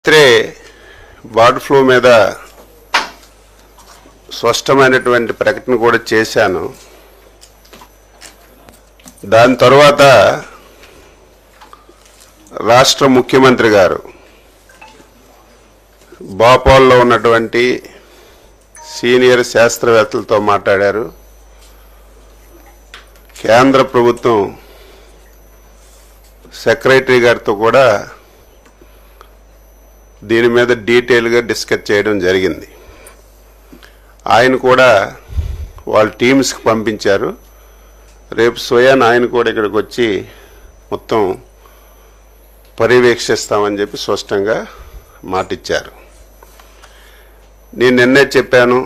Bird flu మీద స్పష్టమైనటువంటి ప్రకటన కూడా చేశాను. దాని తర్వాత రాష్ట్ర ముఖ్యమంత్రి గారు భోపాల్లో ఉన్నటువంటి సీనియర్ శాస్త్రవేత్తలతో మాట్లాడారు. కేంద్ర ప్రభుత్వం సెక్రటరీ గారితో కూడా దీని మీద డీటెయిల్గా డిస్కస్ చేయడం జరిగింది. ఆయన కూడా వాళ్ళ టీమ్స్కి పంపించారు. రేపు స్వయాన్ ఆయన కూడా ఇక్కడికి వచ్చి మొత్తం పర్యవేక్షిస్తామని చెప్పి స్పష్టంగా మాటిచ్చారు. నేను నిన్నే చెప్పాను,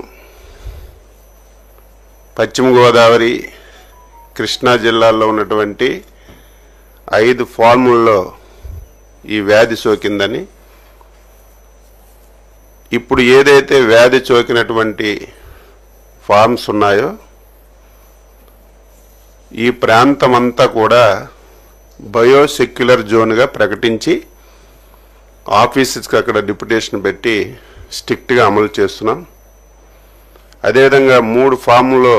పశ్చిమ గోదావరి కృష్ణా జిల్లాల్లో ఉన్నటువంటి 5 ఫార్ముల్లో ఈ వ్యాధి సోకిందని. ఇప్పుడు ఏదైతే వ్యాధి సోకినటువంటి ఫార్మ్స్ ఉన్నాయో ఈ ప్రాంతం అంతా కూడా బయోసెక్యులర్ జోన్గా ప్రకటించి ఆఫీసెస్కి అక్కడ డిప్యుటేషన్ పెట్టి స్ట్రిక్ట్గా అమలు చేస్తున్నాం. అదేవిధంగా 3 ఫామ్లో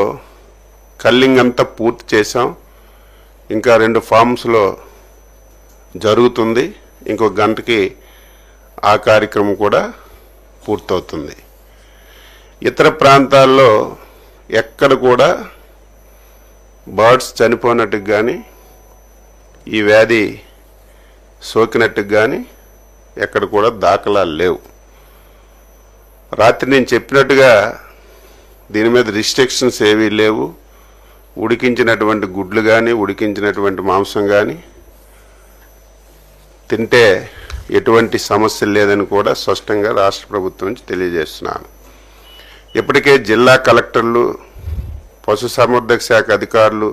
కల్లింగ్ అంతా పూర్తి చేసాం. ఇంకా 2 ఫామ్స్లో జరుగుతుంది. ఇంకొక గంటకి ఆ కార్యక్రమం కూడా పూర్తవుతుంది. ఇతర ప్రాంతాల్లో ఎక్కడ కూడా బర్డ్స్ చనిపోయినట్టుకు కానీ ఈ వ్యాధి సోకినట్టుకు కానీ ఎక్కడ కూడా దాఖలాలు లేవు. రాత్రి నేను చెప్పినట్టుగా దీని మీద రిస్ట్రిక్షన్స్ ఏవీ లేవు. ఉడికించినటువంటి గుడ్లు కానీ ఉడికించినటువంటి మాంసం కానీ తింటే ఎటువంటి సమస్య లేదని కూడా స్పష్టంగా రాష్ట్ర ప్రభుత్వం నుంచి తెలియజేస్తున్నాను. ఇప్పటికే జిల్లా కలెక్టర్లు, పశుసంవర్ధక శాఖ అధికారులు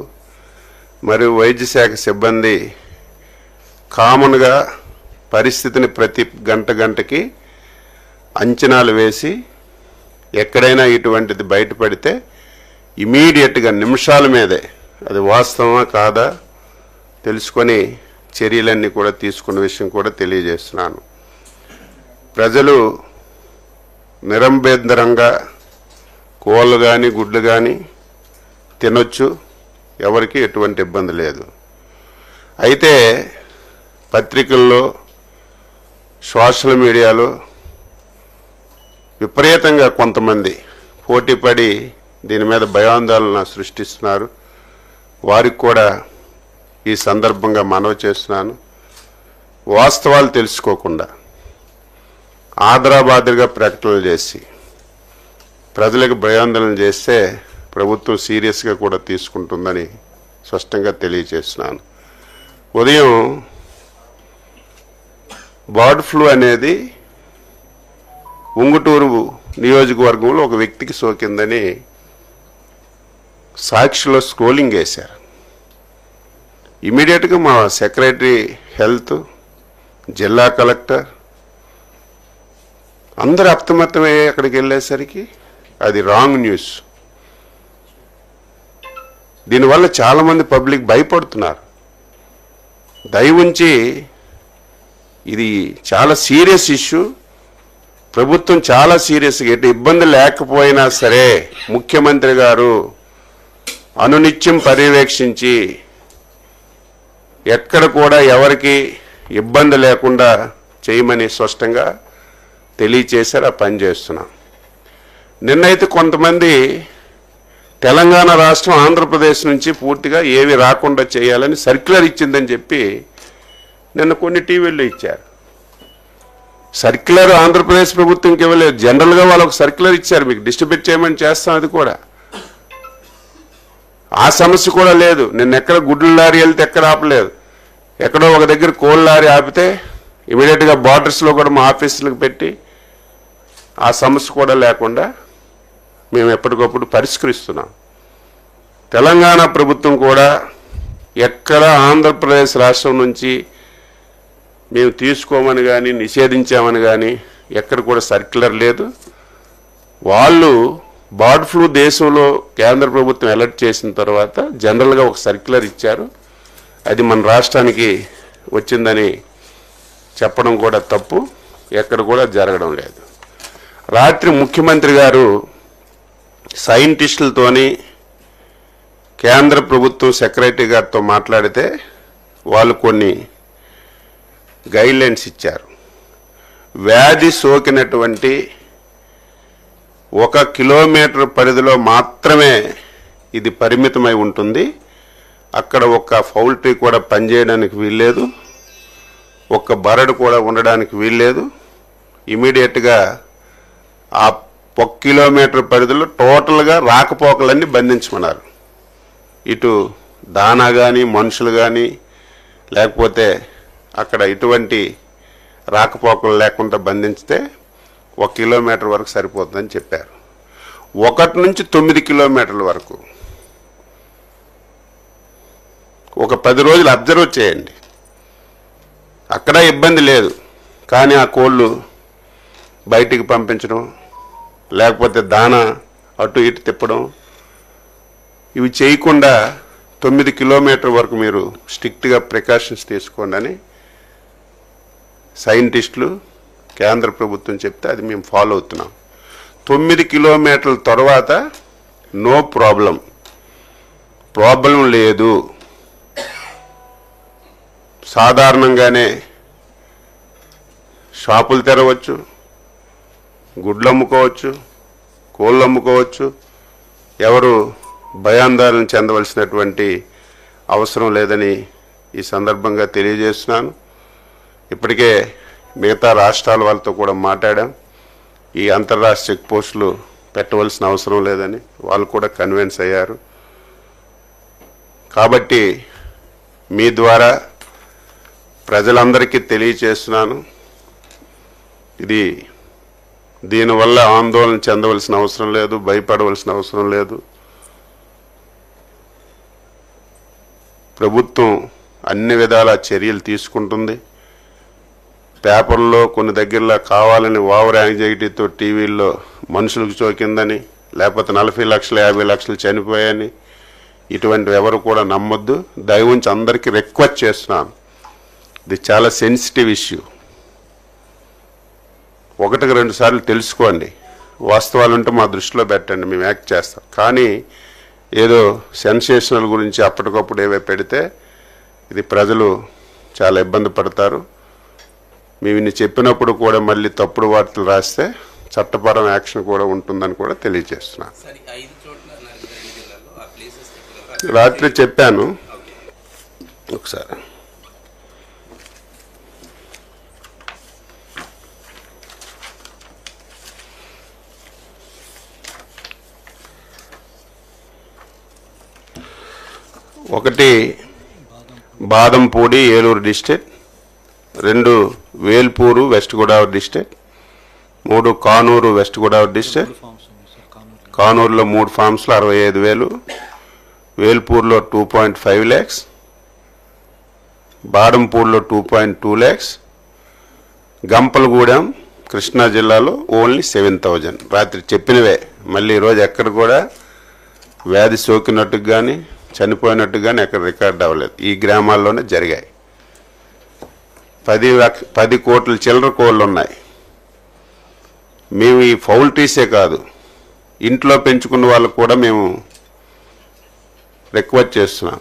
మరియు వైద్య శాఖ సిబ్బంది కామన్గా పరిస్థితిని ప్రతి గంటకి అంచనాలు వేసి ఎక్కడైనా ఇటువంటిది బయటపడితే ఇమీడియట్గా నిమిషాల మీదే అది వాస్తవమా కాదా తెలుసుకొని చర్యలన్నీ కూడా తీసుకున్న విషయం కూడా తెలియజేస్తున్నాను. ప్రజలు నిరంభేంద్రంగా కోళ్ళు కానీ గుడ్లు కానీ తినొచ్చు, ఎవరికి ఎటువంటి ఇబ్బంది లేదు. అయితే పత్రికల్లో సోషల్ మీడియాలో విపరీతంగా కొంతమంది పోటీపడి దీని మీద భయాందోళన సృష్టిస్తున్నారు. వారికి కూడా ఈ సందర్భంగా మనవి చేస్తున్నాను. వాస్తవాలు తెలుసుకోకుండా ఆదరాబాదరిగా ప్రకటనలు చేసి ప్రజలకు భయాందోళన చేస్తే ప్రభుత్వం సీరియస్గా కూడా తీసుకుంటుందని స్పష్టంగా తెలియజేస్తున్నాను. ఉదయం బర్డ్ ఫ్లూ అనేది ఉంగుటూరు నియోజకవర్గంలో ఒక వ్యక్తికి సోకిందని సాక్షిలో స్క్రోలింగ్ వేశారు. ఇమీడియట్గా మా సెక్రటరీ హెల్త్, జిల్లా కలెక్టర్ అందరూ అప్రమత్తమయ్యే అక్కడికి వెళ్ళేసరికి అది రాంగ్ న్యూస్. దీనివల్ల చాలామంది పబ్లిక్ భయపడుతున్నారు. దయవుంచి ఇది చాలా సీరియస్ ఇష్యూ. ప్రభుత్వం చాలా సీరియస్గా ఎటు ఇబ్బంది లేకపోయినా సరే ముఖ్యమంత్రి గారు అనునిత్యం పర్యవేక్షించి ఎక్కడ కూడా ఎవరికి ఇబ్బంది లేకుండా చేయమని స్పష్టంగా తెలియచేశారు. ఆ పని చేస్తున్నాం. నిన్నైతే కొంతమంది తెలంగాణ రాష్ట్రం ఆంధ్రప్రదేశ్ నుంచి పూర్తిగా ఏవి రాకుండా చేయాలని సర్క్యులర్ ఇచ్చిందని చెప్పి నిన్న కొన్ని టీవీల్లో ఇచ్చారు. సర్క్యులర్ ఆంధ్రప్రదేశ్ ప్రభుత్వంకి ఇవ్వలేదు, జనరల్గా వాళ్ళకు సర్క్యులర్ ఇచ్చారు, మీకు డిస్ట్రిబ్యూట్ చేయమని చేస్తాం. అది కూడా ఆ సమస్య కూడా లేదు. నిన్న ఎక్కడ గుడ్ల లారీ వెళ్తే ఎక్కడ ఆపలేదు. ఎక్కడో ఒక దగ్గర కోళ్ళ లారీ ఆపితే ఇమీడియట్గా బార్డర్స్లో కూడా మా ఆఫీసులకు పెట్టి ఆ సమస్య కూడా లేకుండా మేము ఎప్పటికప్పుడు పరిష్కరిస్తున్నాం. తెలంగాణ ప్రభుత్వం కూడా ఎక్కడ ఆంధ్రప్రదేశ్ రాష్ట్రం నుంచి మేము తీసుకోమని కానీ నిషేధించామని కానీ ఎక్కడ కూడా సర్క్యులర్ లేదు. వాళ్ళు బర్డ్ ఫ్లూ దేశంలో కేంద్ర ప్రభుత్వం అలర్ట్ చేసిన తర్వాత జనరల్గా ఒక సర్క్యులర్ ఇచ్చారు. అది మన రాష్ట్రానికి వచ్చిందని చెప్పడం కూడా తప్పు. ఎక్కడ కూడా జరగడం లేదు. రాత్రి ముఖ్యమంత్రి గారు సైంటిస్టులతోని కేంద్ర ప్రభుత్వం సెక్రటరీ గారితో మాట్లాడితే వాళ్ళు కొన్ని గైడ్లైన్స్ ఇచ్చారు. వ్యాధి సోకినటువంటి 1 కిలోమీటర్ పరిధిలో మాత్రమే ఇది పరిమితమై ఉంటుంది. అక్కడ ఒక పౌల్ట్రీ కూడా పనిచేయడానికి వీల్లేదు, ఒక్క బరడు కూడా ఉండడానికి వీల్లేదు. ఇమీడియట్గా ఆ 1 కిలోమీటర్ పరిధిలో టోటల్గా రాకపోకలన్నీ బంధించమన్నారు. ఇటు దానా కానీ మనుషులు కానీ లేకపోతే అక్కడ ఇటువంటి రాకపోకలు లేకుండా బంధించితే 1 కిలోమీటర్ వరకు సరిపోతుందని చెప్పారు. 1 నుంచి 9 కిలోమీటర్ల వరకు ఒక 10 రోజులు అబ్జర్వ్ చేయండి. అక్కడ ఇబ్బంది లేదు, కానీ ఆ కోళ్ళు బయటికి పంపించడం లేకపోతే దానా అటు ఇటు తిప్పడం ఇవి చేయకుండా 9 కిలోమీటర్ వరకు మీరు స్ట్రిక్ట్గా ప్రికాషన్స్ తీసుకోండి అని సైంటిస్టులు కేంద్ర ప్రభుత్వం చెప్తే అది మేము ఫాలో అవుతున్నాం. 9 కిలోమీటర్ల తర్వాత నో ప్రాబ్లం లేదు, సాధారణంగానే షాపులు తెరవచ్చు, గుడ్లు అమ్ముకోవచ్చు, కోళ్ళు అమ్ముకోవచ్చు. ఎవరు భయాందోళన చెందవలసినటువంటి అవసరం లేదని ఈ సందర్భంగా తెలియజేస్తున్నాను. ఇప్పటికే మిగతా రాష్ట్రాల వాళ్ళతో కూడా మాట్లాడాం. ఈ అంతర్రాష్ట్ర చెక్ పోస్టులు పెట్టవలసిన అవసరం లేదని వాళ్ళు కూడా కన్విన్స్ అయ్యారు. కాబట్టి మీ ద్వారా ప్రజలందరికీ తెలియజేస్తున్నాను, దీనివల్ల ఆందోళన చెందవలసిన అవసరం లేదు, భయపడవలసిన అవసరం లేదు. ప్రభుత్వం అన్ని విధాల చర్యలు తీసుకుంటుంది. పేపర్లో కొన్ని దగ్గరలో కావాలని ఓవర్ యాంగ్జైటీతో టీవీల్లో మనుషులకు చోకిందని లేకపోతే 40 లక్షలు 50 లక్షలు చనిపోయాయని ఇటువంటివి ఎవరు కూడా నమ్మొద్దు. దయవుంచి అందరికీ రిక్వెస్ట్ చేస్తున్నాను, ఇది చాలా సెన్సిటివ్ ఇష్యూ. 1కి 2 సార్లు తెలుసుకోండి, వాస్తవాలు ఉంటే మా దృష్టిలో పెట్టండి, మేము యాక్ట్ చేస్తాం. కానీ ఏదో సెన్సేషనల్ గురించి అప్పటికప్పుడు ఏవే పెడితే ఇది ప్రజలు చాలా ఇబ్బంది పడతారు. మేము ఇన్ని చెప్పినప్పుడు కూడా మళ్ళీ తప్పుడు వార్తలు రాస్తే చట్టపరం యాక్షన్ కూడా ఉంటుందని కూడా తెలియజేస్తున్నాను. రాత్రి చెప్పాను ఒకసారి. ఒకటి Badampudi Eluru district, 2 Velpuru west Godavari district, 3 Kanuru west Godavari district. కానూరులో 3 ఫామ్స్లో 65,000, వేల్పూర్లో 2.5 lakhs, బాదంపూడిలో 2.2 lakhs, గంపలగూడెం కృష్ణా జిల్లాలో ఓన్లీ 7,000. రాత్రి చెప్పినవే, మళ్ళీ ఈరోజు ఎక్కడ కూడా వ్యాధి సోకినట్టుకు కానీ చనిపోయినట్టు కానీ ఎక్కడ రికార్డ్ అవ్వలేదు. ఈ గ్రామాల్లోనే జరిగాయి. 10 కోట్ల చిల్లర కోళ్ళు ఉన్నాయి. మేము ఈ పౌల్ట్రీసే కాదు, ఇంట్లో పెంచుకున్న వాళ్ళకు కూడా మేము రిక్వెస్ట్ చేస్తున్నాం.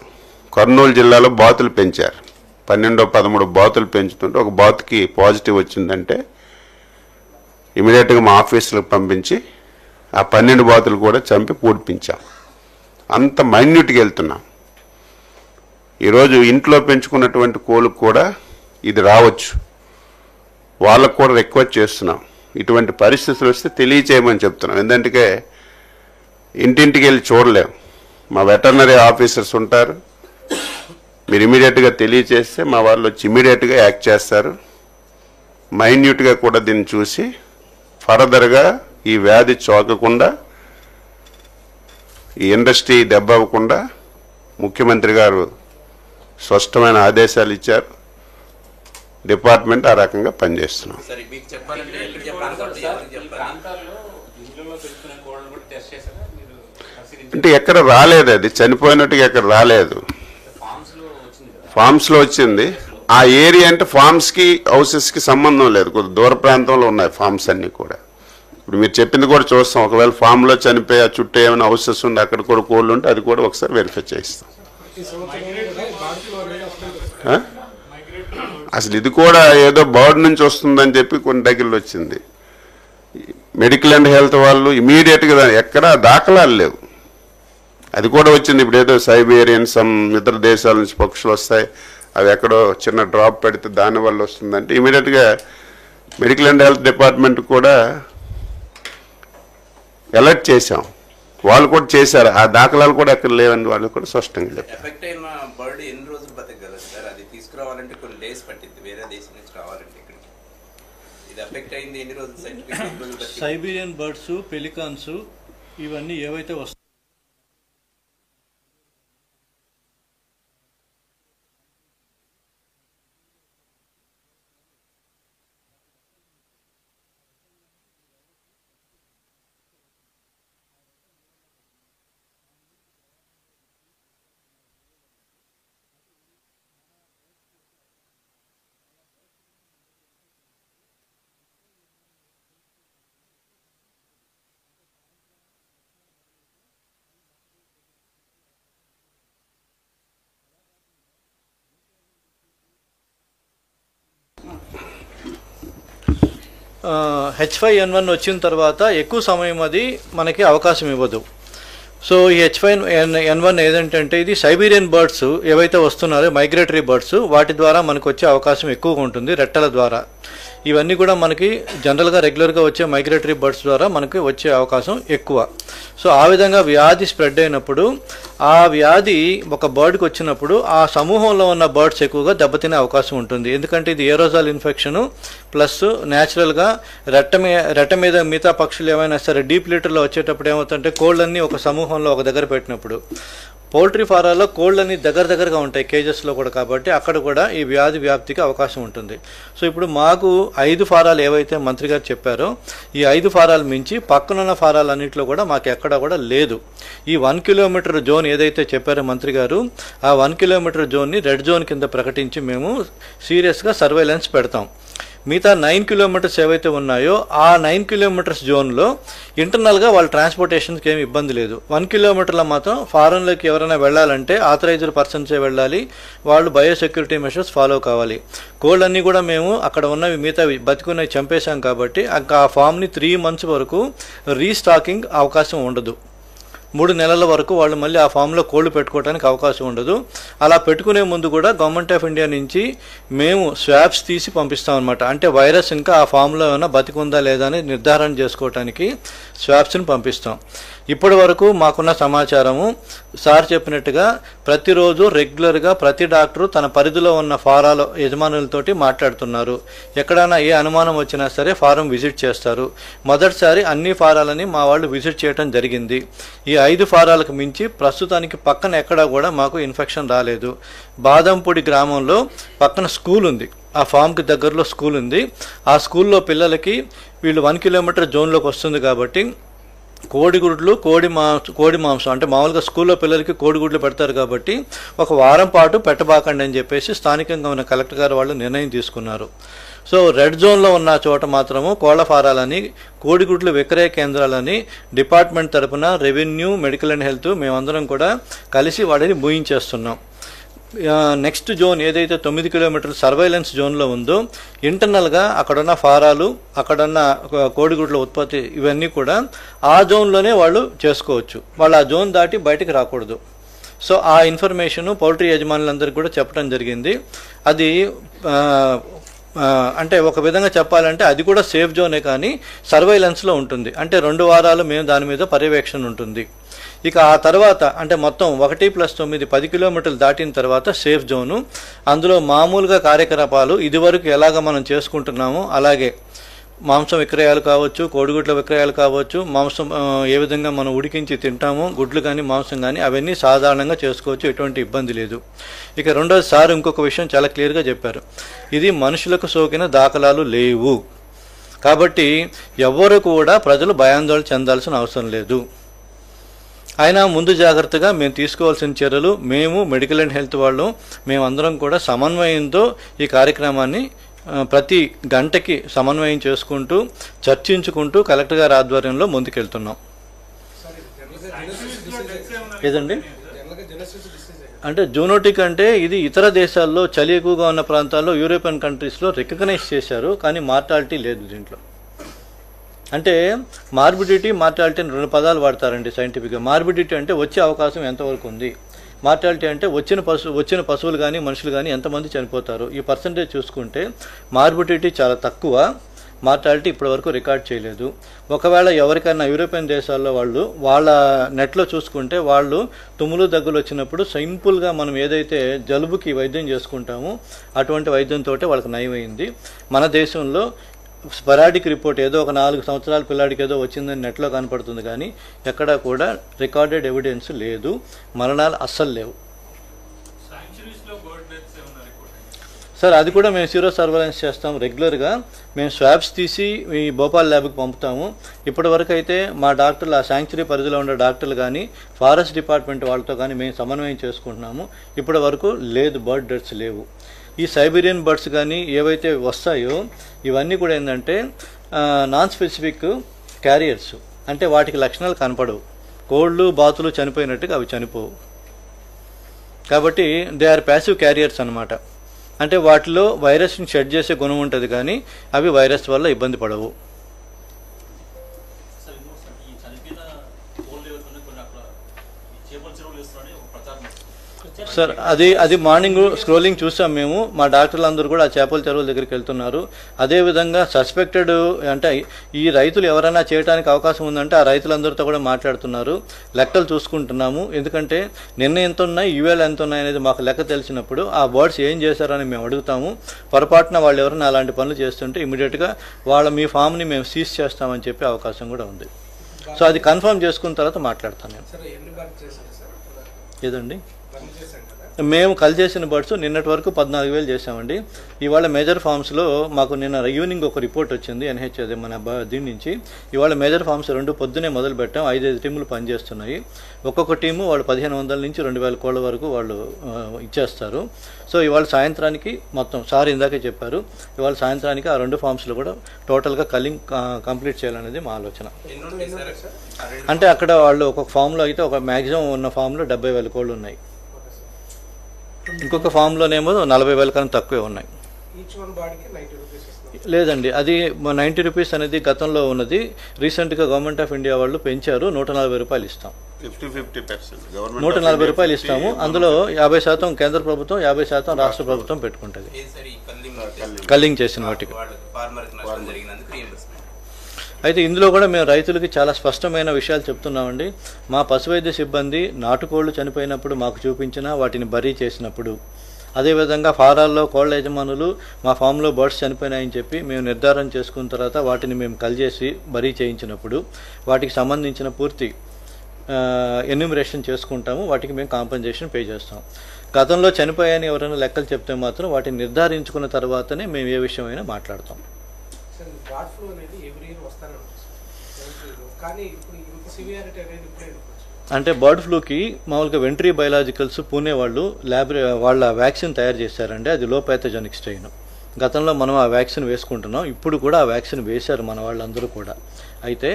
కర్నూలు జిల్లాలో బాతులు పెంచారు, 12-13 బాతులు పెంచుతుంటే ఒక బాతుకి పాజిటివ్ వచ్చిందంటే ఇమీడియట్గా మా ఆఫీసులకు పంపించి ఆ 12 బాతులు కూడా చంపి పూడిపించాం. అంత మైన్యూట్గా వెళ్తున్నాం. ఈరోజు ఇంట్లో పెంచుకున్నటువంటి కోళ్ళకు కూడా ఇది రావచ్చు, వాళ్ళకు కూడా రిక్వెస్ట్ చేస్తున్నాం. ఇటువంటి పరిస్థితులు వస్తే తెలియచేయమని చెప్తున్నాం. ఎందుకంటే ఇంటింటికి వెళ్ళి చూడలేం, మా వెటర్నరీ ఆఫీసర్స్ ఉంటారు. మీరు ఇమీడియట్గా తెలియచేస్తే మా వాళ్ళు వచ్చి ఇమీడియట్గా యాక్ట్ చేస్తారు. మైన్యూట్గా కూడా దీన్ని చూసి ఫర్దర్గా ఈ వ్యాధి చోకకుండా, ఈ ఇండస్ట్రీ దెబ్బ అవ్వకుండా ముఖ్యమంత్రి గారు స్పష్టమైన ఆదేశాలు ఇచ్చారు. డిపార్ట్మెంట్ ఆ రకంగా పనిచేస్తున్నాం. అంటే ఎక్కడ రాలేదు, అది చనిపోయినట్టుగా ఎక్కడ రాలేదు. ఫామ్స్లో వచ్చింది, ఆ ఏరియా అంటే ఫార్మ్స్కి హౌసెస్కి సంబంధం లేదు, కొద్ది దూర ప్రాంతంలో ఉన్నాయి ఫార్మ్స్ అన్నీ కూడా. ఇప్పుడు మీరు చెప్పింది కూడా చూస్తాం, ఒకవేళ ఫామ్లో చనిపోయి ఆ చుట్టూ ఏమైనా హౌసెస్ ఉండి అక్కడ కూడా కోళ్ళు ఉంటే అది కూడా ఒకసారి వెరిఫై చేయిస్తాం. అసలు ఇది కూడా ఏదో బర్డ్ నుంచి వస్తుందని చెప్పి కొన్ని దగ్గరలో వచ్చింది. మెడికల్ అండ్ హెల్త్ వాళ్ళు ఇమీడియట్గా ఎక్కడా దాఖలాలు లేవు, అది కూడా వచ్చింది. ఇప్పుడు ఏదో సైబేరియన్ ఇతర దేశాల నుంచి పక్షులు వస్తాయి, అవి ఎక్కడో చిన్న డ్రాప్ పెడితే దానివల్ల వస్తుందంటే ఇమీడియట్గా మెడికల్ అండ్ హెల్త్ డిపార్ట్మెంట్ కూడా అలర్ట్ చేశాం, వాళ్ళు కూడా చేశారు. ఆ దాఖలాలు కూడా ఎక్కడ లేవని వాళ్ళు కూడా స్పష్టంగా చెప్పారు. సైబీరియన్ బర్డ్స్, పెలికాన్స్ ఇవన్నీ ఏవైతే వస్తాయి H5N1 వచ్చిన తర్వాత ఎక్కువ సమయం అది మనకి అవకాశం ఇవ్వదు. సో ఈ H5N1 ఏదంటే ఇది సైబీరియన్ బర్డ్స్ ఏవైతే వస్తున్నారో మైగ్రేటరీ బర్డ్స్, వాటి ద్వారా మనకు వచ్చే అవకాశం ఎక్కువగా ఉంటుంది, రెట్టల ద్వారా. ఇవన్నీ కూడా మనకి జనరల్గా రెగ్యులర్గా వచ్చే మైగ్రేటరీ బర్డ్స్ ద్వారా మనకి వచ్చే అవకాశం ఎక్కువ. సో ఆ విధంగా వ్యాధి స్ప్రెడ్ అయినప్పుడు, ఆ వ్యాధి ఒక బర్డ్కి వచ్చినప్పుడు ఆ సమూహంలో ఉన్న బర్డ్స్ ఎక్కువగా దెబ్బతినే అవకాశం ఉంటుంది. ఎందుకంటే ఇది ఏరోజాల్ ఇన్ఫెక్షను ప్లస్ న్యాచురల్గా రెట్ట మీద మిగతా పక్షులు ఏమైనా సరే డీప్ లీటర్లో వచ్చేటప్పుడు ఏమవుతుందంటే కోళ్ళన్నీ ఒక సమూహంలో ఒక దగ్గర పెట్టినప్పుడు, పౌల్ట్రీ ఫారాల్లో కోళ్ళన్నీ దగ్గరగా ఉంటాయి కేజెస్లో కూడా, కాబట్టి అక్కడ కూడా ఈ వ్యాధి వ్యాప్తికి అవకాశం ఉంటుంది. సో ఇప్పుడు మాకు 5 ఫారాలు ఏవైతే మంత్రి గారు చెప్పారో, ఈ 5 ఫారాలు మించి పక్కనున్న ఫారాలన్నింటిలో కూడా మాకు ఎక్కడా కూడా లేదు. ఈ 1 కిలోమీటర్ జోన్ ఏదైతే చెప్పారో మంత్రి గారు, ఆ 1 కిలోమీటర్ జోన్ని రెడ్ జోన్ కింద ప్రకటించి మేము సీరియస్గా సర్వేలెన్స్ పెడతాం. మిగతా 9 కిలోమీటర్స్ ఏవైతే ఉన్నాయో ఆ 9 కిలోమీటర్స్ జోన్లో ఇంటర్నల్గా వాళ్ళ ట్రాన్స్పోర్టేషన్కి ఏమి ఇబ్బంది లేదు. 1 కిలోమీటర్లో మాత్రం ఫారెన్లోకి ఎవరైనా వెళ్ళాలంటే ఆథరైజ్డ్ పర్సన్సే వెళ్ళాలి, వాళ్ళు బయోసెక్యూరిటీ మెషర్స్ ఫాలో కావాలి. కోళ్ళన్నీ కూడా మేము అక్కడ ఉన్నవి మిగతా బతికున్నవి చంపేశాం కాబట్టి ఆ ఫామ్ని 3 months వరకు రీస్టాకింగ్ అవకాశం ఉండదు. 3 నెలల వరకు వాళ్ళు మళ్ళీ ఆ ఫామ్లో కోళ్ళు పెట్టుకోవడానికి అవకాశం ఉండదు. అలా పెట్టుకునే ముందు కూడా గవర్నమెంట్ ఆఫ్ ఇండియా నుంచి మేము స్వాబ్స్ తీసి పంపిస్తాం అనమాట. అంటే వైరస్ ఇంకా ఆ ఫామ్లో ఏమైనా బతికుందా లేదా అని నిర్ధారణ చేసుకోవడానికి స్వాబ్స్ని పంపిస్తాం. ఇప్పటి వరకు మాకున్న సమాచారము సార్ చెప్పినట్టుగా ప్రతిరోజు రెగ్యులర్గా ప్రతి డాక్టరు తన పరిధిలో ఉన్న ఫారాల యజమానులతోటి మాట్లాడుతున్నారు. ఎక్కడైనా ఏ అనుమానం వచ్చినా సరే ఫారం విజిట్ చేస్తారు. మొదటిసారి అన్ని ఫారాలని మా వాళ్ళు విజిట్ చేయడం జరిగింది. ఈ 5 ఫారాలకు మించి ప్రస్తుతానికి పక్కన ఎక్కడా కూడా మాకు ఇన్ఫెక్షన్ రాలేదు. బాదంపూడి గ్రామంలో పక్కన స్కూల్ ఉంది, ఆ ఫామ్కి దగ్గరలో స్కూల్ ఉంది. ఆ స్కూల్లో పిల్లలకి వీళ్ళు 1 కిలోమీటర్ జోన్లోకి వస్తుంది కాబట్టి కోడిగుడ్లు కోడి మాంసం అంటే మామూలుగా స్కూల్లో పిల్లలకి కోడిగుడ్లు పెడతారు కాబట్టి 1 వారం పాటు పెట్టబాకండి అని చెప్పేసి స్థానికంగా ఉన్న కలెక్టర్ గారు వాళ్ళు నిర్ణయం తీసుకున్నారు. సో రెడ్ జోన్లో ఉన్న చోట మాత్రము కోళ్ల ఫారాలని, కోడిగుడ్లు విక్రయ కేంద్రాలని డిపార్ట్మెంట్ తరపున రెవెన్యూ, మెడికల్ అండ్ హెల్త్ మేమందరం కూడా కలిసి వాటిని మూయించేస్తున్నాం. నెక్స్ట్ జోన్ ఏదైతే 9 కిలోమీటర్ల సర్వైలెన్స్ జోన్లో ఉందో ఇంటర్నల్గా అక్కడున్న ఫారాలు, అక్కడున్న కోడిగుడ్ల ఉత్పత్తి ఇవన్నీ కూడా ఆ జోన్లోనే వాళ్ళు చేసుకోవచ్చు. వాళ్ళు ఆ జోన్ దాటి బయటికి రాకూడదు. సో ఆ ఇన్ఫర్మేషను పౌల్ట్రీ యజమానులందరికీ కూడా చెప్పడం జరిగింది. అది అంటే ఒక విధంగా చెప్పాలంటే అది కూడా సేఫ్ జోనే, కానీ సర్వైలెన్స్లో ఉంటుంది. అంటే 2 వారాలు మేము దాని మీద పర్యవేక్షణ ఉంటుంది. ఇక ఆ తర్వాత అంటే మొత్తం 1+9 10 కిలోమీటర్లు దాటిన తర్వాత సేఫ్ జోను. అందులో మామూలుగా కార్యకలాపాలు ఇదివరకు ఎలాగ మనం చేసుకుంటున్నామో అలాగే మాంసం విక్రయాలు కావచ్చు, కోడిగుడ్ల విక్రయాలు కావచ్చు, మాంసం ఏ విధంగా మనం ఉడికించి తింటామో గుడ్లు కానీ మాంసం కానీ అవన్నీ సాధారణంగా చేసుకోవచ్చు, ఎటువంటి ఇబ్బంది లేదు. ఇక రెండోది సార్ ఇంకొక విషయం చాలా క్లియర్గా చెప్పారు, ఇది మనుషులకు సోకిన దాఖలాలు లేవు కాబట్టి ఎవరు కూడా ప్రజలు భయాందోళన చెందాల్సిన అవసరం లేదు. అయినా ముందు జాగ్రత్తగా మేము తీసుకోవాల్సిన చర్యలు, మేము మెడికల్ అండ్ హెల్త్ వాళ్ళు మేమందరం కూడా సమన్వయంతో ఈ కార్యక్రమాన్ని ప్రతి గంటకి సమన్వయం చేసుకుంటూ చర్చించుకుంటూ కలెక్టర్ గారి ఆధ్వర్యంలో ముందుకెళ్తున్నాం. ఏదండి అంటే జూనోటిక్ అంటే ఇది ఇతర దేశాల్లో చలి ఎక్కువగా ఉన్న ప్రాంతాల్లో యూరోపియన్ కంట్రీస్లో రికగ్నైజ్ చేశారు, కానీ మార్టాలిటీ లేదు దీంట్లో. అంటే మార్బిడిటీ మార్టాలిటీ అని 2 పదాలు వాడతారండి సైంటిఫిక్గా. మార్బిడిటీ అంటే వచ్చే అవకాశం ఎంతవరకు ఉంది, మార్టాలిటీ అంటే వచ్చిన పశువులు కానీ మనుషులు కానీ ఎంతమంది చనిపోతారు. ఈ పర్సంటేజ్ చూసుకుంటే మార్బిడిటీ చాలా తక్కువ, మార్టాలిటీ ఇప్పటివరకు రికార్డ్ చేయలేదు. ఒకవేళ ఎవరికైనా యూరోపియన్ దేశాల్లో వాళ్ళ నెట్లో చూసుకుంటే వాళ్ళు తుమ్ములు దగ్గులు వచ్చినప్పుడు సింపుల్గా మనం ఏదైతే జలుబుకి వైద్యం చేసుకుంటామో అటువంటి వైద్యంతో వాళ్ళకి నయమైంది. మన దేశంలో స్పరాడిక్ రిపోర్ట్ ఏదో ఒక 4 సంవత్సరాల పిల్లాడికి ఏదో వచ్చిందని నెట్లో కనపడుతుంది, కానీ ఎక్కడా కూడా రికార్డెడ్ ఎవిడెన్స్ లేదు, మరణాలు అస్సలు లేవు. సార్ అది కూడా మేము సీరో సర్వేలెన్స్ చేస్తాం రెగ్యులర్గా. మేము స్వాబ్స్ తీసి ఈ భోపాల్ ల్యాబ్కి పంపుతాము. ఇప్పటి వరకు అయితే మా డాక్టర్లు, ఆ శాంక్చురీ పరిధిలో ఉండే డాక్టర్లు కానీ ఫారెస్ట్ డిపార్ట్మెంట్ వాళ్ళతో కానీ మేము సమన్వయం చేసుకుంటున్నాము. ఇప్పటి వరకు లేదు, బర్డ్ డెత్స్ లేవు. ఈ సైబీరియన్ బర్డ్స్ కానీ ఏవైతే వస్తాయో ఇవన్నీ కూడా ఏంటంటే నాన్ స్పెసిఫిక్ క్యారియర్స్, అంటే వాటికి లక్షణాలు కనపడవు. కోళ్ళు బాతులు చనిపోయినట్టుగా అవి చనిపోవు, కాబట్టి దే ఆర్ ప్యాసివ్ క్యారియర్స్ అనమాట. అంటే వాటిలో వైరస్ని షెడ్ చేసే గుణం ఉంటుంది, కానీ అవి వైరస్ వల్ల ఇబ్బంది పడవు. సార్ అది మార్నింగ్ స్క్రోలింగ్ చూసాం మేము. మా డాక్టర్లు అందరూ కూడా ఆ చేపల చెరువుల దగ్గరికి వెళ్తున్నారు. అదేవిధంగా సస్పెక్టెడ్ అంటే ఈ రైతులు ఎవరైనా చేయడానికి అవకాశం ఉందంటే ఆ రైతులందరితో కూడా మాట్లాడుతున్నారు. లెక్కలు చూసుకుంటున్నాము, ఎందుకంటే నిన్న ఎంత ఉన్నాయి ఈవేళ ఎంత ఉన్నాయి అనేది మాకు లెక్క తెలిసినప్పుడు ఆ బర్డ్స్ ఏం చేశారని మేము అడుగుతాము. పొరపాటున వాళ్ళు ఎవరైనా అలాంటి పనులు చేస్తుంటే ఇమీడియట్గా మీ ఫామ్ని మేము సీజ్ చేస్తామని చెప్పే అవకాశం కూడా ఉంది. సో అది కన్ఫర్మ్ చేసుకున్న తర్వాత మాట్లాడతాను నేను. ఏదండి మేము కల్ చేసిన బర్డ్స్ నిన్నటి వరకు 14,000 చేసామండి. ఇవాళ మేజర్ ఫార్మ్స్లో మాకు నిన్న ఈవినింగ్ ఒక రిపోర్ట్ వచ్చింది NH అదే మన దీని నుంచి. ఇవాళ మేజర్ ఫార్మ్స్ 2 పొద్దునే మొదలు పెట్టాం. 5 టీములు పనిచేస్తున్నాయి. ఒక్కొక్క టీము వాళ్ళు 1,500 నుంచి 2,000 కోళ్ళ వరకు వాళ్ళు ఇచ్చేస్తారు. సో ఇవాళ సాయంత్రానికి మొత్తం సార్ ఇందాకే చెప్పారు, ఇవాళ సాయంత్రానికి ఆ 2 ఫార్మ్స్లో కూడా టోటల్గా కల్లింగ్ కంప్లీట్ చేయాలనేది మా ఆలోచన. అంటే అక్కడ వాళ్ళు ఒక్కొక్క ఫామ్లో అయితే ఒక మ్యాక్సిమం ఉన్న ఫామ్లో 70,000 కోళ్ళు ఉన్నాయి, ఇంకొక ఫామ్లోనేమో 40,000 కన్నా తక్కువే ఉన్నాయి. లేదండి, అది 90 రూపీస్ అనేది గతంలో ఉన్నది. రీసెంట్గా గవర్నమెంట్ ఆఫ్ ఇండియా వాళ్ళు పెంచారు, 140 రూపాయలు ఇస్తాం. 140 రూపాయలు ఇస్తాము. అందులో 50% కేంద్ర ప్రభుత్వం, 50% రాష్ట్ర ప్రభుత్వం పెట్టుకుంటుంది కల్లింగ్ చేసిన వాటికి. అయితే ఇందులో కూడా మేము రైతులకి చాలా స్పష్టమైన విషయాలు చెప్తున్నామండి. మా పశువైద్య సిబ్బంది నాటుకోళ్లు చనిపోయినప్పుడు మాకు చూపించిన వాటిని బరీ చేసినప్పుడు, అదేవిధంగా ఫారాల్లో కోళ్ల యజమానులు మా ఫామ్లో బర్డ్స్ చనిపోయినాయని చెప్పి మేము నిర్ధారణ చేసుకున్న తర్వాత వాటిని మేము కలిచేసి బరీ చేయించినప్పుడు వాటికి సంబంధించిన పూర్తి ఎన్యూమరేషన్ చేసుకుంటాము. వాటికి మేము కాంపెన్సేషన్ పే చేస్తాం. గతంలో చనిపోయాయని ఎవరైనా లెక్కలు చెప్తే మాత్రం వాటిని నిర్ధారించుకున్న తర్వాతనే మేము ఏ విషయమైనా మాట్లాడతాం. అంటే బర్డ్ ఫ్లూకి మామూలుగా వెంట్రీ బయలాజికల్స్ పూణే వాళ్ళు వాళ్ళ వ్యాక్సిన్ తయారు చేశారండి. అది లో ప్యాథోజెనిక్ స్ట్రెయిన్. గతంలో మనం ఆ వ్యాక్సిన్ వేసుకుంటున్నాం, ఇప్పుడు కూడా ఆ వ్యాక్సిన్ వేశారు మన వాళ్ళందరూ కూడా. అయితే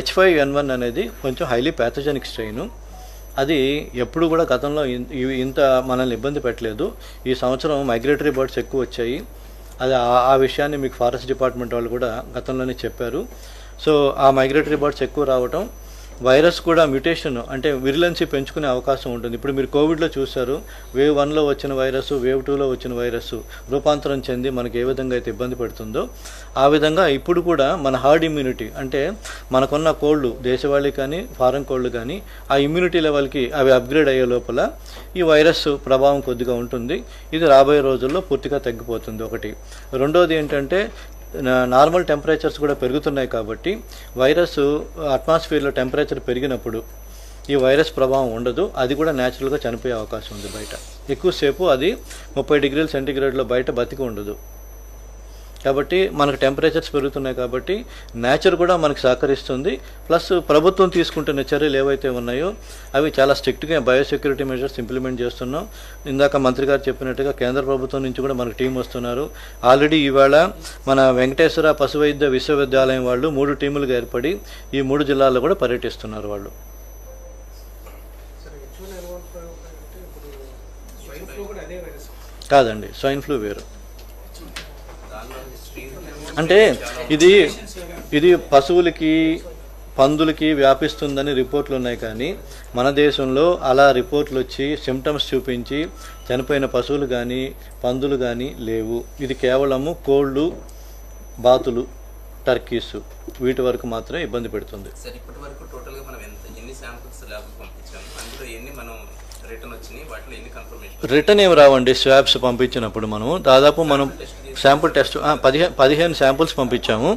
H5N1 అనేది కొంచెం హైలీ ప్యాథోజెనిక్ స్ట్రెయిన్. అది ఎప్పుడు కూడా గతంలో ఇంత మనల్ని ఇబ్బంది పెట్టలేదు. ఈ సంవత్సరం మైగ్రేటరీ బర్డ్స్ ఎక్కువ వచ్చాయి. అది ఆ విషయాన్ని మీకు ఫారెస్ట్ డిపార్ట్మెంట్ వాళ్ళు కూడా గతంలోనే చెప్పారు. సో ఆ మైగ్రేటరీ బర్డ్స్ ఎక్కువ రావటం, వైరస్ కూడా మ్యూటేషన్ అంటే విరిలెన్సీ పెంచుకునే అవకాశం ఉంటుంది. ఇప్పుడు మీరు కోవిడ్లో చూశారు, వేవ్ 1లో వచ్చిన వైరస్ వేవ్ 2లో వచ్చిన వైరస్ రూపాంతరం చెంది మనకి ఏ విధంగా అయితే ఇబ్బంది పెడుతుందో ఆ విధంగా ఇప్పుడు కూడా మన హార్డ్ ఇమ్యూనిటీ అంటే మనకున్న కోళ్ళు దేశవాళీ కానీ ఫారెన్ కోళ్ళు కానీ ఆ ఇమ్యూనిటీ లెవెల్కి అవి అప్గ్రేడ్ అయ్యే లోపల ఈ వైరస్ ప్రభావం కొద్దిగా ఉంటుంది. ఇది రాబోయే రోజుల్లో పూర్తిగా తగ్గిపోతుంది ఒకటి. రెండోది ఏంటంటే నార్మల్ టెంపరేచర్స్ కూడా పెరుగుతున్నాయి కాబట్టి వైరస్ అట్మాస్ఫియర్లో టెంపరేచర్ పెరిగినప్పుడు ఈ వైరస్ ప్రభావం ఉండదు. అది కూడా న్యాచురల్గా చనిపోయే అవకాశం ఉంది. బయట ఎక్కువసేపు అది 30 డిగ్రీల సెంటీగ్రేడ్లో బయట బతికి ఉండదు. కాబట్టి మనకు టెంపరేచర్స్ పెరుగుతున్నాయి కాబట్టి నేచర్ కూడా మనకు సహకరిస్తుంది. ప్లస్ ప్రభుత్వం తీసుకుంటున్న చర్యలు ఏవైతే ఉన్నాయో అవి చాలా స్ట్రిక్ట్గా బయోసెక్యూరిటీ మెజర్స్ ఇంప్లిమెంట్ చేస్తున్నాం. ఇందాక మంత్రి గారు చెప్పినట్టుగా కేంద్ర ప్రభుత్వం నుంచి కూడా మనకు టీం వస్తున్నారు. ఆల్రెడీ ఈవేళ మన వెంకటేశ్వర పశువైద్య విశ్వవిద్యాలయం వాళ్ళు 3 టీములుగా ఏర్పడి ఈ 3 జిల్లాల్లో కూడా పర్యటిస్తున్నారు వాళ్ళు. కాదండి, స్వైన్ ఫ్లూ వేరు. అంటే ఇది పశువులకి పందులకి వ్యాపిస్తుందని రిపోర్ట్లు ఉన్నాయి, కానీ మన దేశంలో అలా రిపోర్ట్లు వచ్చి సిమ్టమ్స్ చూపించి చనిపోయిన పశువులు కానీ పందులు కానీ లేవు. ఇది కేవలము కోళ్ళు, బాతులు, టర్కీస్ వీటి వరకు మాత్రమే ఇబ్బంది పెడుతుంది. రిటర్న్ ఏమి రావండి. స్వాబ్స్ పంపించినప్పుడు మనం శాంపుల్ టెస్ట్ 15 శాంపుల్స్ పంపించాము.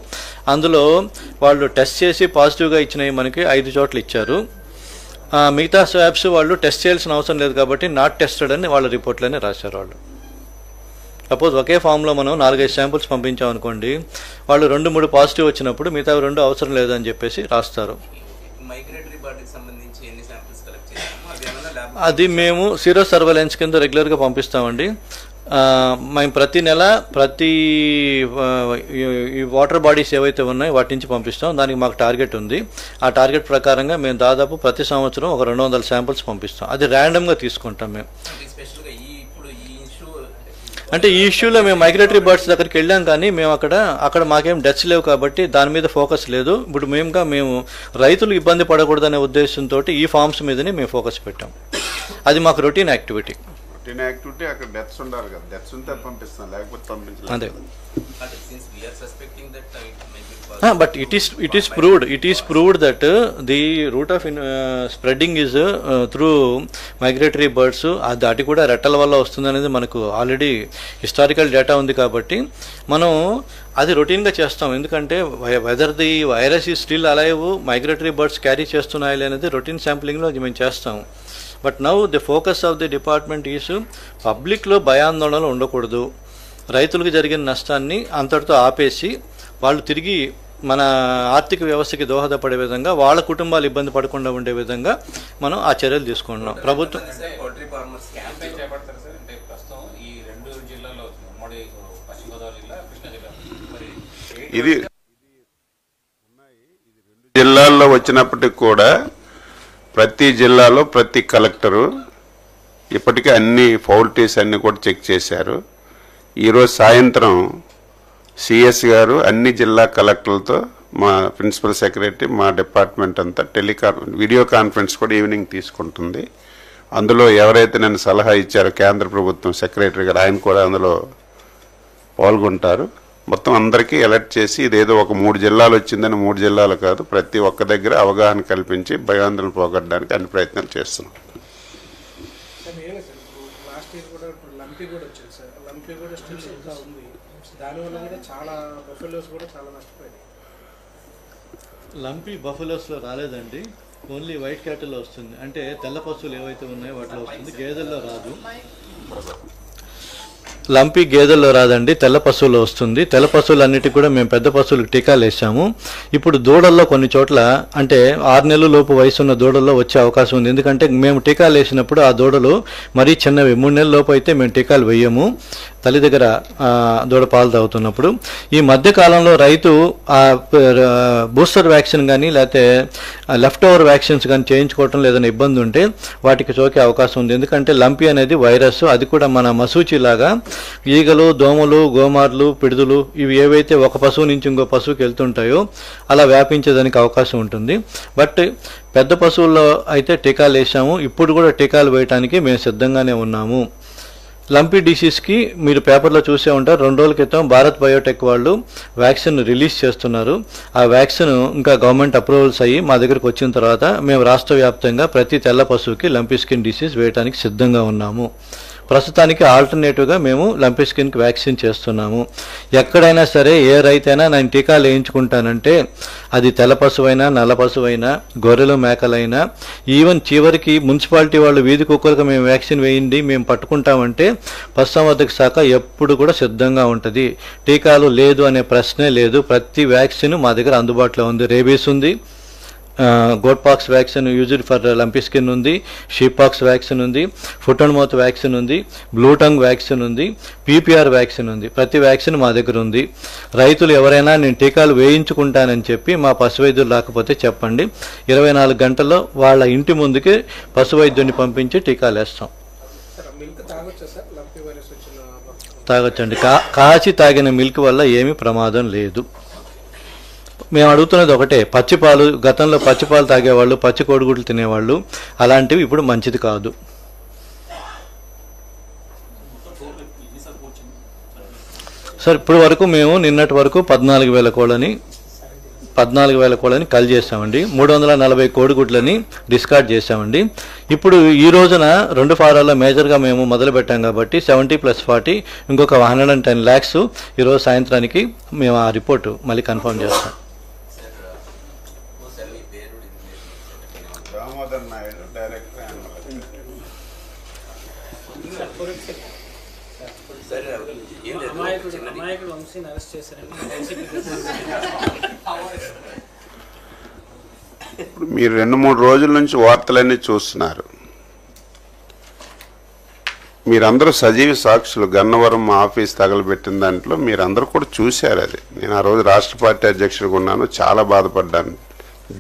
అందులో వాళ్ళు టెస్ట్ చేసి పాజిటివ్గా ఇచ్చినవి మనకి 5 చోట్ల ఇచ్చారు. మిగతా స్వాబ్స్ వాళ్ళు టెస్ట్ చేయాల్సిన అవసరం లేదు కాబట్టి నాట్ టెస్టెడ్ అని వాళ్ళ రిపోర్ట్లోనే రాశారు. వాళ్ళు సపోజ్ ఒకే ఫామ్లో మనం 4-5 శాంపుల్స్ పంపించాం అనుకోండి, వాళ్ళు 2-3 పాజిటివ్ వచ్చినప్పుడు మిగతా 2 అవసరం లేదని చెప్పేసి రాస్తారు. అది మేము సీరో సర్వేలెన్స్ కింద రెగ్యులర్గా పంపిస్తామండి. మేము ప్రతి నెల ఈ వాటర్ బాడీస్ ఏవైతే ఉన్నాయో వాటి నుంచి పంపిస్తాం. దానికి మాకు టార్గెట్ ఉంది. ఆ టార్గెట్ ప్రకారంగా మేము దాదాపు ప్రతి సంవత్సరం ఒక 200 శాంపుల్స్ పంపిస్తాం. అది ర్యాండమ్గా తీసుకుంటాం మేము. అంటే ఈ ఇష్యూలో మేము మైగ్రేటరీ బర్డ్స్ దగ్గరికి వెళ్ళాం, కానీ మేము అక్కడ మాకేం డెత్స్ లేవు కాబట్టి దాని మీద ఫోకస్ లేదు. ఇప్పుడు మేము రైతులు ఇబ్బంది పడకూడదనే ఉద్దేశంతో ఈ ఫార్మ్స్ మీదనే మేము ఫోకస్ పెట్టాం. అది మాకు రొటీన్ యాక్టివిటీ. అక్కడ డెత్స్ ఉండాలి కదా, డెత్స్ ఉంటే పంపిస్తాం, లేకపోతే పంపించలేదు. అదే. But it is proved that the route of spreading is through migratory birds. అది కూడా రెట్టల వల్ల వస్తుంది అనేది మనకు ఆల్రెడీ హిస్టారికల్ డేటా ఉంది కాబట్టి మనం అది రొటీన్గా చేస్తాం. ఎందుకంటే వెదర్ ది వైరస్ ఈ still alive, migratory birds carry చేస్తున్నాయి అనేది రొటీన్ శాంప్లింగ్లో మేము చేస్తాం. But now the focus of the department is పబ్లిక్లో భయాందోళనలు ఉండకూడదు. రైతులకు జరిగిన నష్టాన్ని అంతటితో ఆపేసి వాళ్ళు తిరిగి మన ఆర్థిక వ్యవస్థకి దోహదపడే విధంగా, వాళ్ళ కుటుంబాలు ఇబ్బంది పడకుండా ఉండే విధంగా మనం ఆ చర్యలు తీసుకుంటున్నాం. ప్రభుత్వం ఇది జిల్లాల్లో వచ్చినప్పటికి కూడా ప్రతి జిల్లాలో ప్రతి కలెక్టరు ఇప్పటికే అన్ని ఫౌల్టీస్ అన్ని కూడా చెక్ చేశారు. ఈరోజు సాయంత్రం సిఎస్ గారు అన్ని జిల్లా కలెక్టర్లతో, మా ప్రిన్సిపల్ సెక్రటరీ, మా డిపార్ట్మెంట్ అంతా వీడియో కాన్ఫరెన్స్ కూడా ఈవినింగ్ తీసుకుంటుంది. అందులో ఎవరైతే నన్ను సలహా ఇచ్చారో కేంద్ర ప్రభుత్వం సెక్రటరీ గారు, ఆయన కూడా అందులో పాల్గొంటారు. మొత్తం అందరికీ అలర్ట్ చేసి ఇదేదో ఒక 3 జిల్లాలు వచ్చిందని 3 జిల్లాలు కాదు, ప్రతి ఒక్క దగ్గర అవగాహన కల్పించి భయాందోళన పోగొట్టడానికి అన్ని ప్రయత్నాలు చేస్తున్నాం. లంపీ బఫెలోస్లో రాలేదండి, ఓన్లీ వైట్ క్యాటిల్లో వస్తుంది. అంటే తెల్ల పశువులు ఏవైతే ఉన్నాయో వాటిలో వస్తుంది, గేదెల్లో రాదు. లంపీ గేదెల్లో రాదండి, తెల్ల పశువుల్లో వస్తుంది. తెల్ల పశువులు అన్నిటికీ కూడా మేము పెద్ద పశువులకు టీకాలు వేసాము. ఇప్పుడు దూడల్లో కొన్ని చోట్ల అంటే 6 నెలల లోపు వయసున్న దూడల్లో వచ్చే అవకాశం ఉంది. ఎందుకంటే మేము టీకాలు వేసినప్పుడు ఆ దూడలు మరీ చిన్నవి, 3 నెలల లోపు అయితే మేము టీకాలు వేయము తల్లి దగ్గర దూడ పాలు తాగుతున్నప్పుడు. ఈ మధ్య కాలంలో రైతు బూస్టర్ వ్యాక్సిన్ కానీ లేకపోతే లెఫ్ట్ ఓవర్ వ్యాక్సిన్స్ కానీ చేయించుకోవటం లేదని ఇబ్బంది ఉంటే వాటికి సోకే అవకాశం ఉంది. ఎందుకంటే లంపీ అనేది వైరస్, అది కూడా మన మసూచిలాగా ఈగలు, దోమలు, గోమార్లు, పిడుదులు ఇవి ఏవైతే ఒక పశువు నుంచి ఇంకో పశువుకి వెళ్తుంటాయో అలా వ్యాపించేదానికి అవకాశం ఉంటుంది. బట్ పెద్ద పశువుల్లో అయితే టీకాలు వేసాము. ఇప్పుడు కూడా టీకాలు వేయడానికి మేము సిద్ధంగానే ఉన్నాము. లంపీ డిసీజ్కి మీరు పేపర్లో చూసే ఉంటారు, 2 రోజుల క్రితం భారత్ బయోటెక్ వాళ్ళు వ్యాక్సిన్ రిలీజ్ చేస్తున్నారు. ఆ వ్యాక్సిన్ ఇంకా గవర్నమెంట్ అప్రూవల్స్ అయ్యి మా దగ్గరకు వచ్చిన తర్వాత మేము రాష్ట్ర వ్యాప్తంగా ప్రతి తెల్ల పశువుకి లంపీ స్కిన్ డిసీజ్ వేయడానికి సిద్ధంగా ఉన్నాము. ప్రస్తుతానికి ఆల్టర్నేటివ్గా మేము లంపీ స్కిన్కి వ్యాక్సిన్ చేస్తున్నాము. ఎక్కడైనా సరే ఏ రైతైనా నేను టీకాలు వేయించుకుంటానంటే అది తెల్ల పశువైనా నల్ల పశువైనా గొర్రెలు మేకలైనా ఈవెన్ చివరికి మున్సిపాలిటీ వాళ్ళు వీధి కుక్కలకు మేము వ్యాక్సిన్ వేయండి మేము పట్టుకుంటామంటే పశుసంవర్ధక శాఖ ఎప్పుడు కూడా సిద్ధంగా ఉంటుంది. టీకాలు లేదు అనే ప్రశ్నే లేదు. ప్రతి వ్యాక్సిన్ మా దగ్గర అందుబాటులో ఉంది. రేబీస్ ఉంది, goat pox vaccine used for lumpy skin ఉంది, షీప్ పాక్స్ వ్యాక్సిన్ ఉంది, ఫుట్ అండ్ మౌత్ వ్యాక్సిన్ ఉంది, బ్లూ టంగ్ వ్యాక్సిన్ ఉంది, పీపీఆర్ వ్యాక్సిన్ ఉంది. ప్రతి వ్యాక్సిన్ మా దగ్గర ఉంది. రైతులు ఎవరైనా నేను టీకాలు వేయించుకుంటానని చెప్పి మా పశు వైద్యులు రాకపోతే చెప్పండి. 24 గంటల్లో వాళ్ళ ఇంటి ముందుకి పశు వైద్యుడిని పంపించి టీకాలు వేస్తాం. తాగొచ్చండి. కాచి తాగిన మిల్క్ వల్ల ఏమీ ప్రమాదం లేదు. మేము అడుగుతున్నది ఒకటే, పచ్చిపాలు గతంలో పచ్చిపాలు తాగేవాళ్ళు, పచ్చి కోడిగుడ్లు తినేవాళ్ళు, అలాంటివి ఇప్పుడు మంచిది కాదు. సార్ ఇప్పుడు వరకు మేము నిన్నటి వరకు 14,000 కోళ్ళని కల్ చేసామండి. 340 కోడిగుడ్లని డిస్కార్డ్ చేసామండి. ఇప్పుడు ఈ రోజున 2 ఫారాల్లో మేజర్గా మేము మొదలు పెట్టాం కాబట్టి 70+40 ఇంకొక 110 lakhs ఈరోజు సాయంత్రానికి మేము ఆ రిపోర్టు మళ్ళీ కన్ఫర్మ్ చేస్తాం. ఇప్పుడు మీరు 2-3 రోజుల నుంచి వార్తలన్నీ చూస్తున్నారు. మీరందరూ సజీవ సాక్షులు. గన్నవరం ఆఫీస్ తగలబెట్టిన దాంట్లో మీరందరూ కూడా చూశారు. అది నేను ఆ రోజు రాష్ట్ర పార్టీ అధ్యక్షుడిగా ఉన్నాను, చాలా బాధపడ్డాను.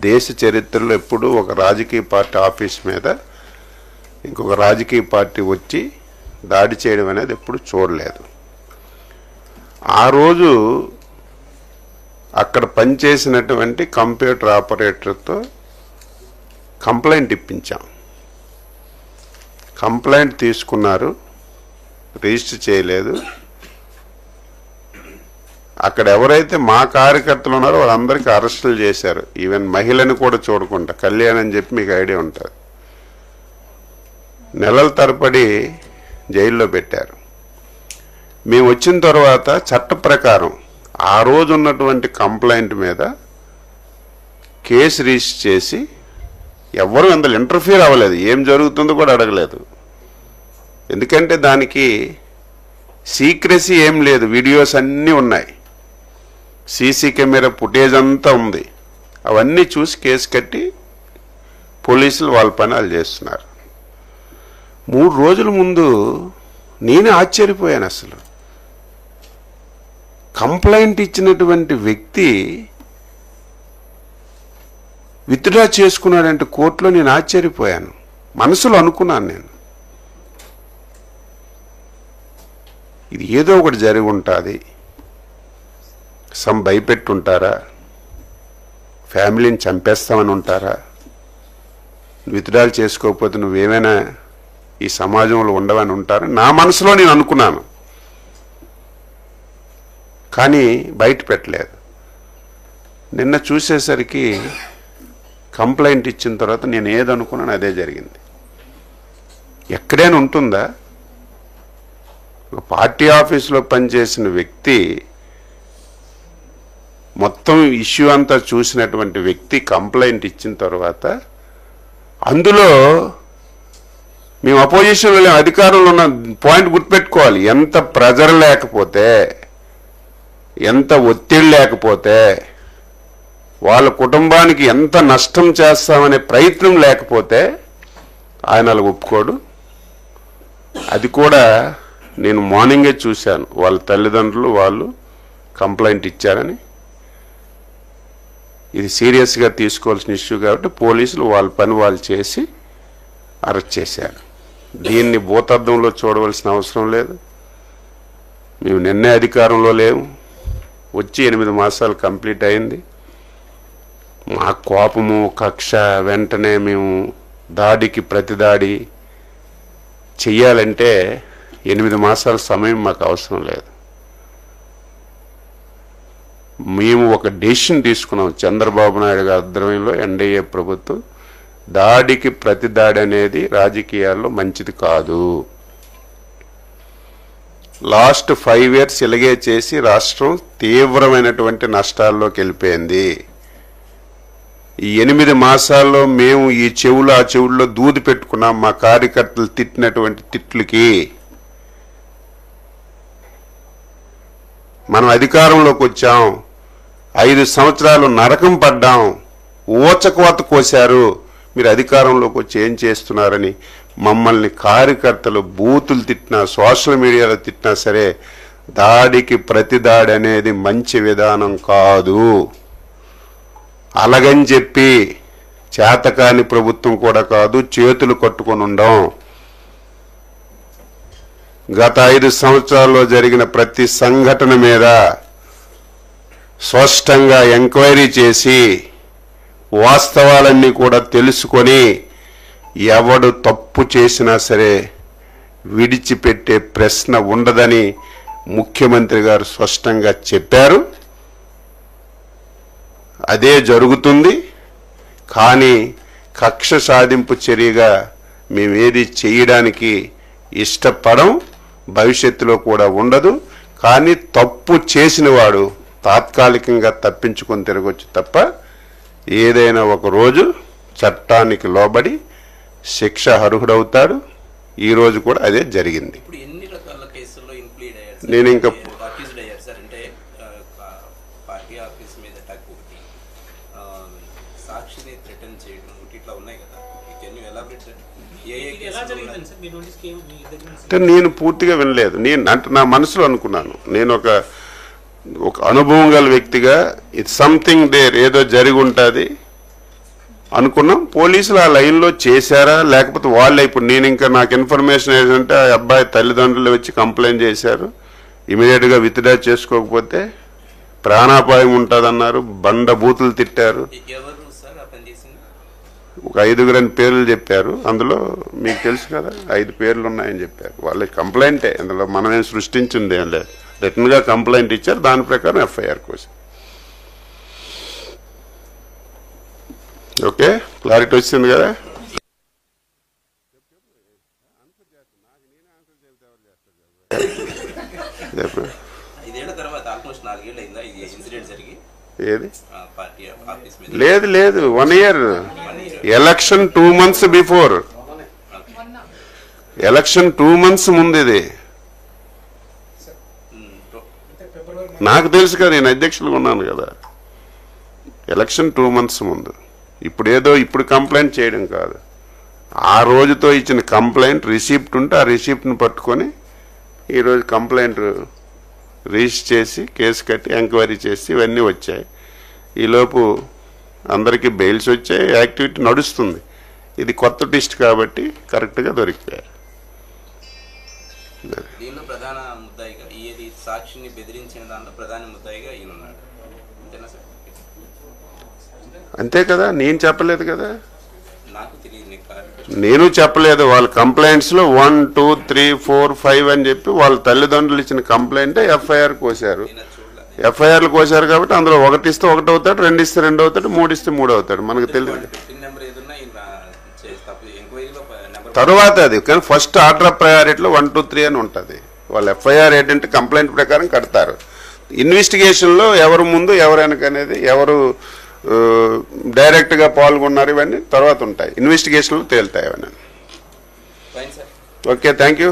దేశ చరిత్రలో ఎప్పుడూ ఒక రాజకీయ పార్టీ ఆఫీస్ మీద ఇంకొక రాజకీయ పార్టీ వచ్చి దాడి చేయడం అనేది ఎప్పుడు చూడలేదు. ఆ రోజు అక్కడ పనిచేసినటువంటి కంప్యూటర్ ఆపరేటర్తో కంప్లైంట్ ఇప్పించాం. కంప్లైంట్ తీసుకున్నారు, రిజిస్టర్ చేయలేదు. అక్కడ ఎవరైతే మా కార్యకర్తలు ఉన్నారో వాళ్ళందరికీ అరెస్టులు చేశారు. ఈవెన్ మహిళని కూడా చూడకుండా, కళ్యాణ్ అని చెప్పి మీకు ఐడియా ఉంటుంది, నెలల తరబడి జైల్లో పెట్టారు. మేము వచ్చిన తర్వాత చట్ట ప్రకారం ఆ రోజు ఉన్నటువంటి కంప్లైంట్ మీద కేసు రిజిస్టర్ చేసి ఎవరు అందులో ఇంటర్ఫియర్ అవ్వలేదు, ఏం జరుగుతుందో కూడా అడగలేదు. ఎందుకంటే దానికి సీక్రెసీ ఏం లేదు, వీడియోస్ అన్నీ ఉన్నాయి, సీసీ కెమెరా ఫుటేజ్ అంతా ఉంది. అవన్నీ చూసి కేసు కట్టి పోలీసులు వాళ్ళ పని వాళ్ళు చేస్తున్నారు. 3 రోజుల ముందు నేనే ఆశ్చర్యపోయాను. అసలు కంప్లైంట్ ఇచ్చినటువంటి వ్యక్తి విత్డ్రా చేసుకున్నాడంటే కోర్టులో నేను ఆశ్చర్యపోయాను. మనసులో అనుకున్నాను నేను, ఇది ఏదో ఒకటి జరిగి ఉంటుంది, భయపెట్టుంటారా, ఫ్యామిలీని చంపేస్తామని ఉంటారా, విత్డ్రాలు చేసుకోకపోతే నువ్వేమైనా ఈ సమాజంలో ఉండవని ఉంటారా, నా మనసులో నేను అనుకున్నాను. కానీ బయట పెట్టలేదు. నిన్న చూసేసరికి కంప్లైంట్ ఇచ్చిన తర్వాత నేను ఏదనుకున్నాను అదే జరిగింది. ఎక్కడైనా ఉంటుందా? ఒక పార్టీ ఆఫీసులో పనిచేసిన వ్యక్తి, మొత్తం ఇష్యూ అంతా చూసినటువంటి వ్యక్తి కంప్లైంట్ ఇచ్చిన తర్వాత అందులో మేము అపోజిషన్లో అధికారంలో ఉన్న పాయింట్ గుర్తుపెట్టుకోవాలి. ఎంత ప్రెజర్ లేకపోతే, ఎంత ఒత్తిడి లేకపోతే, వాళ్ళ కుటుంబానికి ఎంత నష్టం చేస్తామనే ప్రయత్నం లేకపోతే ఆయన అలా ఒప్పుకోడు. అది కూడా నేను మార్నింగే చూశాను, వాళ్ళ తల్లిదండ్రులు వాళ్ళు కంప్లైంట్ ఇచ్చారని. ఇది సీరియస్గా తీసుకోవాల్సిన ఇష్యూ కాబట్టి పోలీసులు వాళ్ళ పని వాళ్ళు చేసి అరెస్ట్ చేశారు. దీన్ని భూతద్దంలో చూడవలసిన అవసరం లేదు. మేము నిన్నే అధికారంలో లేవు, వచ్చి 8 మాసాలు కంప్లీట్ అయింది. మా కోపము కక్ష వెంటనే మేము దాడికి ప్రతిదాడి చెయ్యాలంటే 8 మాసాల సమయం మాకు అవసరం లేదు. మేము ఒక డెసిషన్ తీసుకున్నాం, చంద్రబాబు నాయుడు గారి ఆధ్వర్యంలో ఎన్డీఏ ప్రభుత్వం, దాడికి ప్రతి దాడి అనేది రాజకీయాల్లో మంచిది కాదు. లాస్ట్ 5 years ఇలాగే చేసి రాష్ట్రం తీవ్రమైనటువంటి నష్టాల్లోకి వెళ్ళిపోయింది. ఈ 8 మాసాల్లో మేము ఈ చెవులు ఆ చెవుల్లో దూది పెట్టుకున్నాం మా కార్యకర్తలు తిట్టినటువంటి తిట్లకి. మనం అధికారంలోకి వచ్చాం, 5 సంవత్సరాలు నరకం పడ్డాం, ఊచకోత కోశారు, మీరు అధికారంలోకి వచ్చి ఏం చేస్తున్నారని మమ్మల్ని కార్యకర్తలు బూతులు తిట్టినా సోషల్ మీడియాలో తిట్టినా సరే దాడికి ప్రతిదాడి అనేది మంచి విధానం కాదు. అలాగని చెప్పి చేతకాని ప్రభుత్వం కూడా కాదు, చేతులు కట్టుకొని ఉండం. గత 5 సంవత్సరాల్లో జరిగిన ప్రతి సంఘటన మీద స్పష్టంగా ఎంక్వైరీ చేసి వాస్తవాలన్నీ కూడా తెలుసుకొని ఎవడు తప్పు చేసినా సరే విడిచిపెట్టే ప్రశ్న ఉండదని ముఖ్యమంత్రి గారు స్పష్టంగా చెప్పారు. అదే జరుగుతుంది. కానీ కక్ష సాధింపు చర్యగా మేమేది చేయడానికి ఇష్టపడం, భవిష్యత్తులో కూడా ఉండదు. కానీ తప్పు చేసిన వాడు తాత్కాలికంగా తప్పించుకొని తిరగొచ్చు తప్ప ఏదైనా ఒక రోజు చట్టానికి లోబడి శిక్ష అర్హుడవుతాడు. ఈ రోజు కూడా అదే జరిగింది. నేను ఇంకా నేను పూర్తిగా వినలేదు. నేను అంటే నా మనసులో అనుకున్నాను, నేను ఒక అనుభవం గల వ్యక్తిగా ఇట్స్ సంథింగ్ దేర్, ఏదో జరిగి ఉంటుంది అనుకున్నాం. పోలీసులు ఆ లైన్లో చేశారా లేకపోతే వాళ్ళే, ఇప్పుడు నేను ఇంకా నాకు ఇన్ఫర్మేషన్ ఏంటంటే ఆ అబ్బాయి తల్లిదండ్రులు వచ్చి కంప్లైంట్ చేశారు, ఇమీడియట్గా విత్డ్రా చేసుకోకపోతే ప్రాణాపాయం ఉంటుందన్నారు, బండ బూతులు తిట్టారు. ఒక 5 పేర్లు చెప్పారు, అందులో మీకు తెలుసు కదా 5 పేర్లు ఉన్నాయని చెప్పారు. వాళ్ళ కంప్లైంటే, అందులో మనమేం సృష్టించింది ఏం లేదు, రిటర్న్గా కంప్లైంట్ ఇచ్చారు, దాని ప్రకారం ఎఫ్ఐఆర్ కోసం. ఓకే, క్లారిటీ వచ్చింది కదా. ఏది లేదు 1 year, election 2 months before, election 2 months ముందు. ఇది నాకు తెలుసు కదా, నేను అధ్యక్షులుగా ఉన్నాను కదా. ఎలక్షన్ 2 months ముందు. ఇప్పుడు కంప్లైంట్ చేయడం కాదు, ఆ రోజుతో ఇచ్చిన కంప్లైంట్ రిసిప్ట్ ఉంటే ఆ రిసిప్ట్ని పట్టుకొని ఈరోజు కంప్లైంట్ రిజిస్టర్ చేసి కేసు కట్టి ఎంక్వైరీ చేసి ఇవన్నీ వచ్చాయి. ఈలోపు అందరికీ బెయిల్స్ వచ్చాయి, యాక్టివిటీ నడుస్తుంది. ఇది కొత్త ట్విస్ట్ కాబట్టి కరెక్ట్గా దొరికిపోయారు. ప్రధాన ముద్దాయిగా ఈ సాక్షిని బెదిరించిన దాంట్లో ప్రధాన ముద్దాయిగా ఈయన ఉన్నాడు, అంతేనా సార్? అంతే కదా, నేను చెప్పలేదు కదా, నాకు తెలియదు, నేను చెప్పలేదు. వాళ్ళ కంప్లైంట్స్లో 1, 2, 3, 4, 5 అని చెప్పి వాళ్ళ తల్లిదండ్రులు ఇచ్చిన కంప్లైంటే ఎఫ్ఐఆర్ కోశారు. ఎఫ్ఐఆర్లు కోశారు కాబట్టి అందులో 1 ఇస్తే 1 అవుతాడు, 2 ఇస్తే 2 అవుతాడు, 3 ఇస్తే 3 అవుతాడు. మనకు తెలియదు తర్వాత అది. కానీ ఫస్ట్ ఆర్డర్ ఆఫ్ ప్రయారిటీలో 1, 2, 3 అని ఉంటుంది. వాళ్ళు ఎఫ్ఐఆర్ ఏంటంటే కంప్లైంట్ ప్రకారం కడతారు. ఇన్వెస్టిగేషన్లో ఎవరు ముందు ఎవరు వెనక అనేది, ఎవరు డైరెక్ట్గా పాల్గొన్నారు, ఇవన్నీ తర్వాత ఉంటాయి. ఇన్వెస్టిగేషన్లో తేలుతాయి అవన్నీ. Okay, thank you.